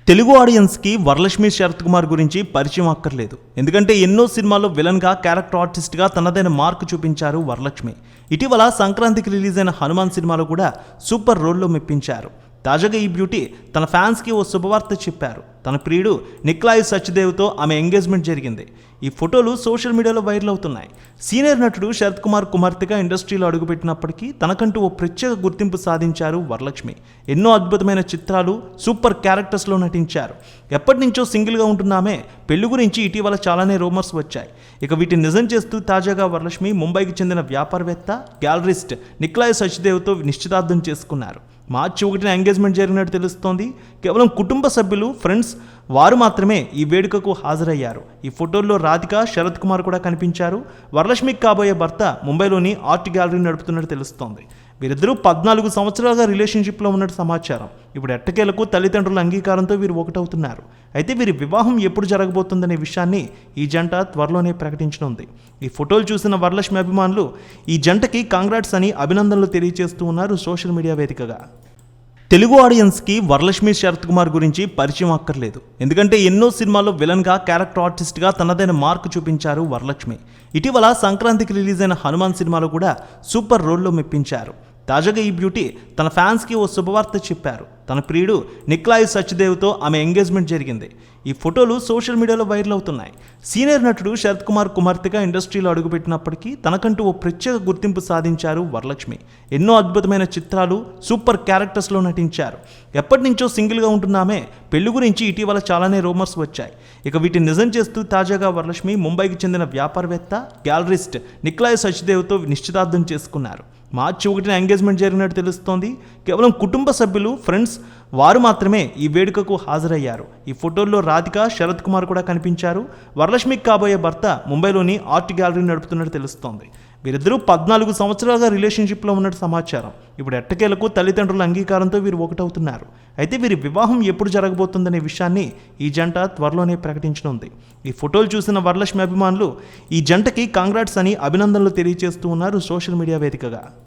తెలుగు ఆడియన్స్కి వరలక్ష్మి శరత్ కుమార్ గురించి పరిచయం అక్కర్లేదు. ఎందుకంటే ఎన్నో సినిమాల్లో విలన్గా, క్యారెక్టర్ ఆర్టిస్ట్గా తనదైన మార్క్ చూపించారు వరలక్ష్మి. ఇటీవల సంక్రాంతికి రిలీజ్ అయిన హనుమాన్ సినిమాలో కూడా సూపర్ రోల్లో మెప్పించారు. తాజాగా ఈ బ్యూటీ తన ఫ్యాన్స్కి ఓ శుభవార్త చెప్పారు. తన ప్రియుడు నిక్లాయ్ సచ్దేవ్తో ఆమె ఎంగేజ్మెంట్ జరిగింది. ఈ ఫోటోలు సోషల్ మీడియాలో వైరల్ అవుతున్నాయి. సీనియర్ నటుడు శరత్ కుమార్ కుమార్తెగా ఇండస్ట్రీలో అడుగుపెట్టినప్పటికీ తనకంటూ ఓ ప్రత్యేక గుర్తింపు సాధించారు వరలక్ష్మి. ఎన్నో అద్భుతమైన చిత్రాలు, సూపర్ క్యారెక్టర్స్లో నటించారు. ఎప్పటి నుంచో సింగిల్గా ఉంటున్నామే. పెళ్లి గురించి ఇటీవల చాలానే రూమర్స్ వచ్చాయి. ఇక వీటిని నిజం చేస్తూ తాజాగా వరలక్ష్మి ముంబైకి చెందిన వ్యాపారవేత్త, గ్యాలరిస్ట్ నిక్లాయ్ సచ్దేవ్తో నిశ్చితార్థం చేసుకున్నారు. మార్చి 1న ఎంగేజ్మెంట్ జరిగినట్టు తెలుస్తోంది. కేవలం కుటుంబ సభ్యులు, ఫ్రెండ్స్ వారు మాత్రమే ఈ వేడుకకు హాజరయ్యారు. ఈ ఫోటోల్లో రాధిక, శరత్ కుమార్ కూడా కనిపించారు. వరలక్ష్మికి కాబోయే భర్త ముంబైలోని ఆర్ట్ గ్యాలరీ నడుపుతున్నట్టు తెలుస్తోంది. వీరిద్దరూ 14 సంవత్సరాలుగా రిలేషన్షిప్లో ఉన్నట్టు సమాచారం. ఇప్పుడు ఎట్టకేలకు తల్లిదండ్రుల అంగీకారంతో వీరు ఒకటవుతున్నారు. అయితే వీరి వివాహం ఎప్పుడు జరగబోతుందనే విషయాన్ని ఈ జంట త్వరలోనే ప్రకటించనుంది. ఈ ఫోటోలు చూసిన వరలక్ష్మి అభిమానులు ఈ జంటకి కాంగ్రాట్స్ అని అభినందనలు తెలియజేస్తూ ఉన్నారు సోషల్ మీడియా వేదికగా. తెలుగు ఆడియన్స్కి వరలక్ష్మి శరత్ కుమార్ గురించి పరిచయం అక్కర్లేదు. ఎందుకంటే ఎన్నో సినిమాల్లో విలన్గా, క్యారెక్టర్ ఆర్టిస్ట్గా తనదైన మార్క్ చూపించారు వరలక్ష్మి. ఇటీవల సంక్రాంతికి రిలీజ్ అయిన హనుమాన్ సినిమాలో కూడా సూపర్ రోల్లో మెప్పించారు. తాజాగా ఈ బ్యూటీ తన ఫ్యాన్స్కి ఓ శుభవార్త చెప్పారు. తన ప్రియుడు నిక్లాయ్ సచ్దేవ్తో ఆమె ఎంగేజ్మెంట్ జరిగింది. ఈ ఫోటోలు సోషల్ మీడియాలో వైరల్ అవుతున్నాయి. సీనియర్ నటుడు శరత్ కుమార్ కుమార్తెగా ఇండస్ట్రీలో అడుగుపెట్టినప్పటికీ తనకంటూ ఓ ప్రత్యేక గుర్తింపు సాధించారు వరలక్ష్మి. ఎన్నో అద్భుతమైన చిత్రాలు, సూపర్ క్యారెక్టర్స్లో నటించారు. ఎప్పటి నుంచో సింగిల్గా ఉంటున్నామే. పెళ్లి గురించి ఇటీవల చాలానే రూమర్స్ వచ్చాయి. ఇక వీటిని నిజం చేస్తూ తాజాగా వరలక్ష్మి ముంబైకి చెందిన వ్యాపారవేత్త, గ్యాలరిస్ట్ నిక్లాయ్ సచ్దేవ్తో నిశ్చితార్థం చేసుకున్నారు. మార్చి 1న ఎంగేజ్మెంట్ జరిగినట్టు తెలుస్తోంది. కేవలం కుటుంబ సభ్యులు, ఫ్రెండ్స్ వారు మాత్రమే ఈ వేడుకకు హాజరయ్యారు. ఈ ఫోటోల్లో రాధిక, శరత్ కుమార్ కూడా కనిపించారు. వరలక్ష్మికి కాబోయే భర్త ముంబైలోని ఆర్ట్ గ్యాలరీ నడుపుతున్నట్టు తెలుస్తోంది. వీరిద్దరూ 14 సంవత్సరాలుగా రిలేషన్షిప్లో ఉన్నట్టు సమాచారం. ఇప్పుడు ఎట్టకేలకు తల్లిదండ్రుల అంగీకారంతో వీరు ఒకటవుతున్నారు. అయితే వీరి వివాహం ఎప్పుడు జరగబోతుందనే విషయాన్ని ఈ జంట త్వరలోనే ప్రకటించనుంది. ఈ ఫోటోలు చూసిన వరలక్ష్మి అభిమానులు ఈ జంటకి కాంగ్రాట్స్ అని అభినందనలు తెలియజేస్తూ ఉన్నారు సోషల్ మీడియా వేదికగా.